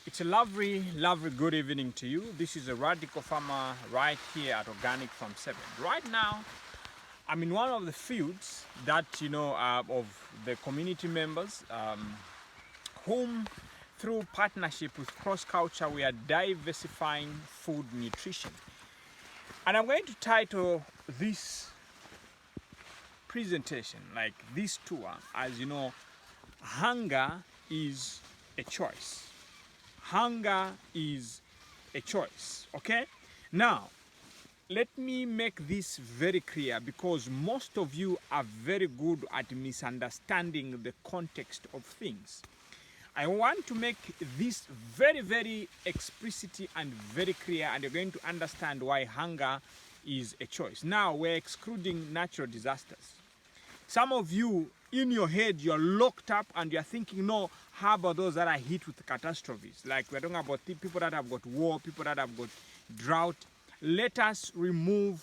It's a lovely, lovely good evening to you. This is a radical farmer right here at Organic Farm 7. Right now, I'm in one of the fields that, of the community members, whom through partnership with Cross Culture, we are diversifying food nutrition. And I'm going to title this presentation, like this tour, as hunger is a choice. Hunger is a choice, okay? Now, let me make this very clear because most of you are very good at misunderstanding the context of things. I want to make this very, very explicit and very clear, and you're going to understand why hunger is a choice. Now, we're excluding natural disasters. Some of you, in your head, you're locked up and you're thinking, no, how about those that are hit with catastrophes? Like we're talking about people that have got war, people that have got drought. Let us remove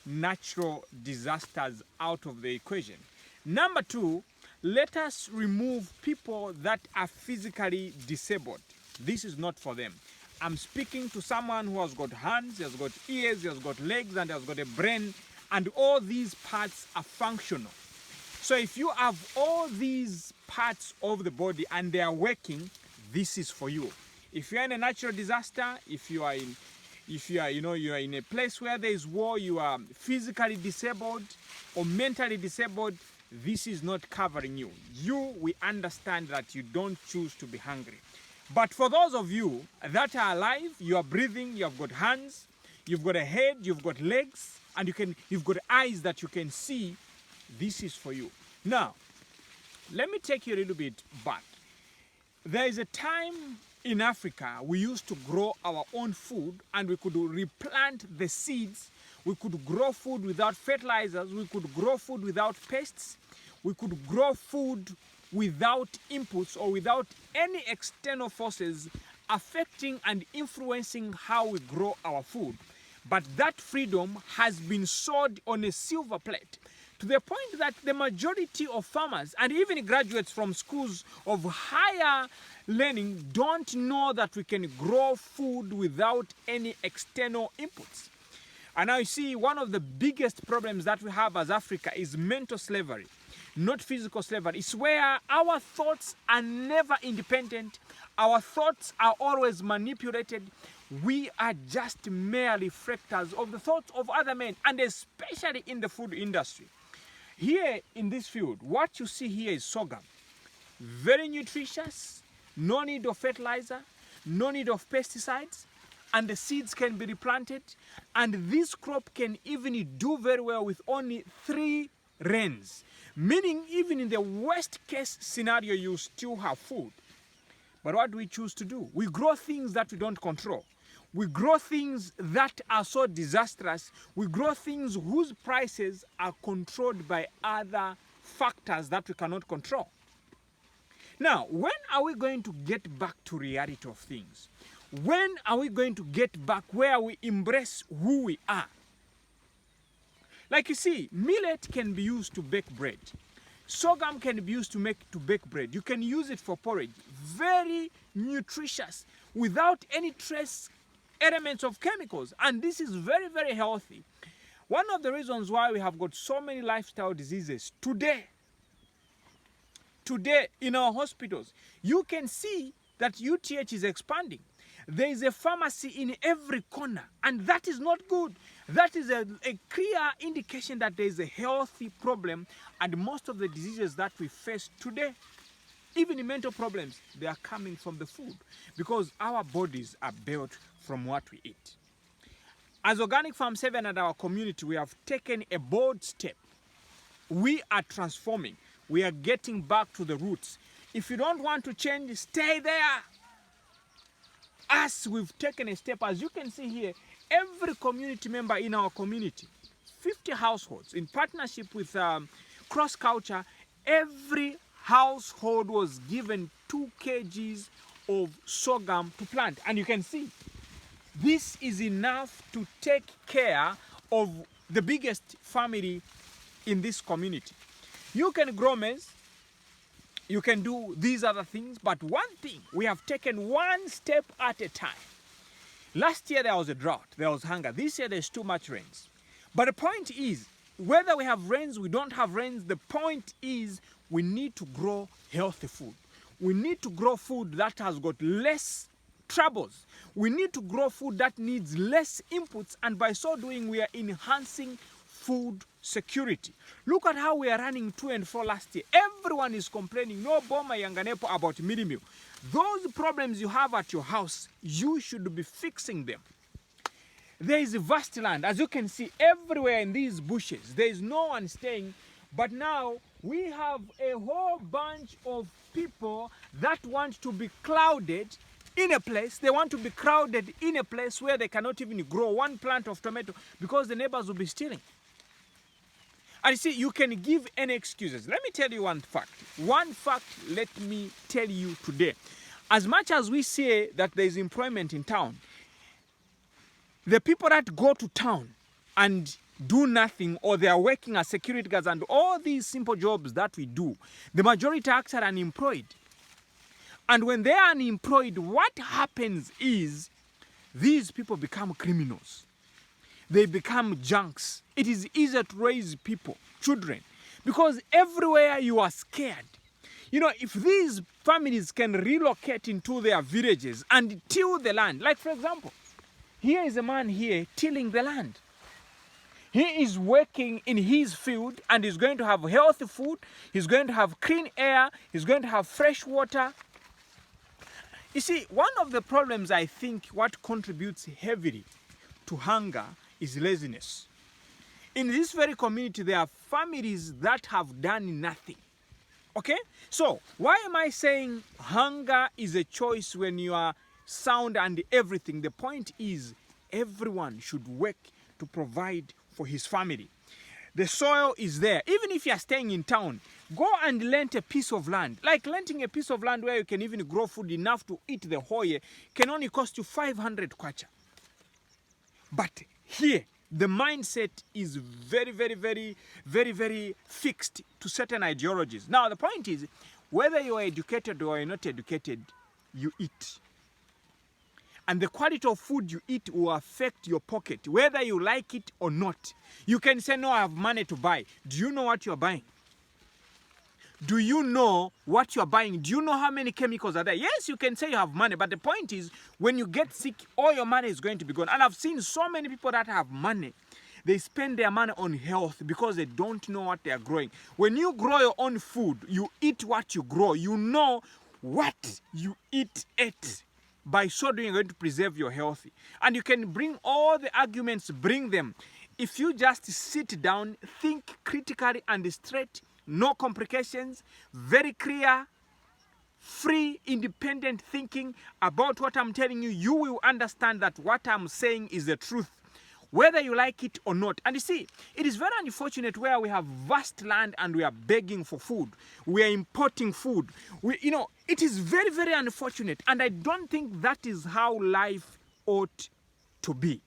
natural disasters out of the equation. Number two, let us remove people that are physically disabled. This is not for them. I'm speaking to someone who has got hands, he has got ears, he has got legs, and he has got a brain, and all these parts are functional. So if you have all these parts of the body and they are working, this is for you. If you are in a natural disaster, if you are in a place where there is war, you are physically disabled or mentally disabled, this is not covering you. We understand that you don't choose to be hungry. But for those of you that are alive, you are breathing, you have got hands, you've got a head, you've got legs, and you've got eyes that you can see, this is for you. Now, let me take you a little bit back. There is a time in Africa we used to grow our own food and we could replant the seeds. We could grow food without fertilizers. We could grow food without pests. We could grow food without inputs or without any external forces affecting and influencing how we grow our food. But that freedom has been sold on a silver plate, to the point that the majority of farmers and even graduates from schools of higher learning don't know that we can grow food without any external inputs. And now you see, one of the biggest problems that we have as Africa is mental slavery, not physical slavery. It's where our thoughts are never independent. Our thoughts are always manipulated. We are just merely fractals of the thoughts of other men, and especially in the food industry. Here in this field, what you see here is sorghum. Very nutritious, no need of fertilizer, no need of pesticides, and the seeds can be replanted. And this crop can even do very well with only 3 rains. Meaning even in the worst case scenario, you still have food. But what do we choose to do? We grow things that we don't control. We grow things that are so disastrous. We grow things whose prices are controlled by other factors that we cannot control. Now, when are we going to get back to reality of things? When are we going to get back where we embrace who we are? Like you see, millet can be used to bake bread. Sorghum can be used to bake bread. You can use it for porridge. Very nutritious, without any trace elements of chemicals, and this is very, very healthy. One of the reasons why we have got so many lifestyle diseases today in our hospitals, you can see that UTH is expanding. There is a pharmacy in every corner, and that is not good. That is a clear indication that there is a healthy problem, and most of the diseases that we face today, even the mental problems, they are coming from the food, because our bodies are built from what we eat. As Organic Farm 7 and our community, we have taken a bold step. We are transforming. We are getting back to the roots. If you don't want to change, stay there. As we've taken a step, as you can see here, every community member in our community, 50 households, in partnership with Cross Culture, every household was given 2 kgs of sorghum to plant. And you can see, this is enough to take care of the biggest family in this community. You can grow maize, You can do these other things, but one thing, we have taken one step at a time. Last year there was a drought, there was hunger. This year there's too much rains. But the point is, whether we have rains, we don't have rains, the point is we need to grow healthy food. We need to grow food that has got less troubles. We need to grow food that needs less inputs, and by so doing, we are enhancing food security. Look at how we are running to and fro last year. Everyone is complaining, no boma yanganepo about mildew. Those problems you have at your house, you should be fixing them. There is a vast land, as you can see, everywhere in these bushes. There is no one staying, but now we have a whole bunch of people that want to be crowded in a place. They want to be crowded in a place where they cannot even grow one plant of tomato because the neighbors will be stealing. And you see, you can give any excuses. Let me tell you one fact. One fact, let me tell you today. As much as we say that there is employment in town, the people that go to town and do nothing, or they are working as security guards and all these simple jobs that we do, the majority are actually unemployed. And when they are unemployed, what happens is these people become criminals. They become junks. It is easier to raise people, children, because everywhere you are scared. You know, if these families can relocate into their villages and till the land, like for example, here is a man here tilling the land. He is working in his field and he's going to have healthy food, he's going to have clean air, he's going to have fresh water. You see, one of the problems I think what contributes heavily to hunger is laziness. In this very community, there are families that have done nothing. Okay? So, why am I saying hunger is a choice when you are sound and everything? The point is, everyone should work to provide for his family. The soil is there. Even if you are staying in town, go and rent a piece of land. Like renting a piece of land where you can even grow food enough to eat the whole year can only cost you 500 kwacha. But here, the mindset is very fixed to certain ideologies. Now, the point is, whether you are educated or you're not educated, you eat. And the quality of food you eat will affect your pocket, whether you like it or not. You can say, no, I have money to buy. Do you know what you're buying? Do you know what you're buying? Do you know how many chemicals are there? Yes, you can say you have money, but the point is, when you get sick, all your money is going to be gone. And I've seen so many people that have money. They spend their money on health because they don't know what they are growing. When you grow your own food, you eat what you grow. You know what you eat it. By so doing, you're going to preserve your health. And you can bring all the arguments, bring them. If you just sit down, think critically and straight, no complications, very clear, free, independent thinking about what I'm telling you, you will understand that what I'm saying is the truth, whether you like it or not. And you see, it is very unfortunate where we have vast land and we are begging for food. We are importing food. It is very unfortunate. And I don't think that is how life ought to be.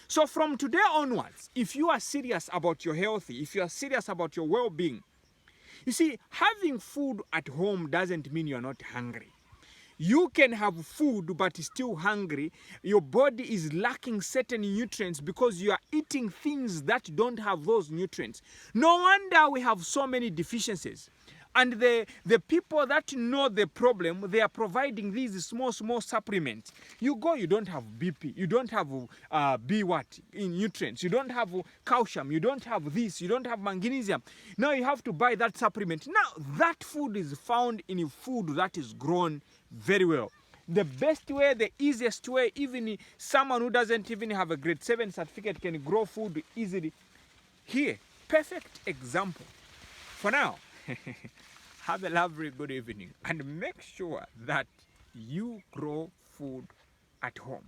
So from today onwards, if you are serious about your health, if you are serious about your well-being, you see, having food at home doesn't mean you're not hungry. You can have food but still hungry. Your body is lacking certain nutrients because you are eating things that don't have those nutrients. No wonder we have so many deficiencies. And the people that know the problem, they are providing these small supplements. You go, you don't have BP, you don't have in nutrients, you don't have calcium, you don't have this, you don't have magnesium. Now you have to buy that supplement. Now that food is found in a food that is grown very well. The best way, the easiest way, even someone who doesn't even have a grade 7 certificate can grow food easily. Here, perfect example. For now, have a lovely good evening and make sure that you grow food at home.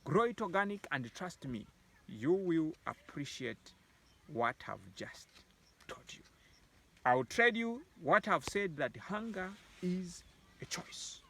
Grow it organic and trust me, you will appreciate what I've just told you. I will tell you what I've said, that hunger is a choice.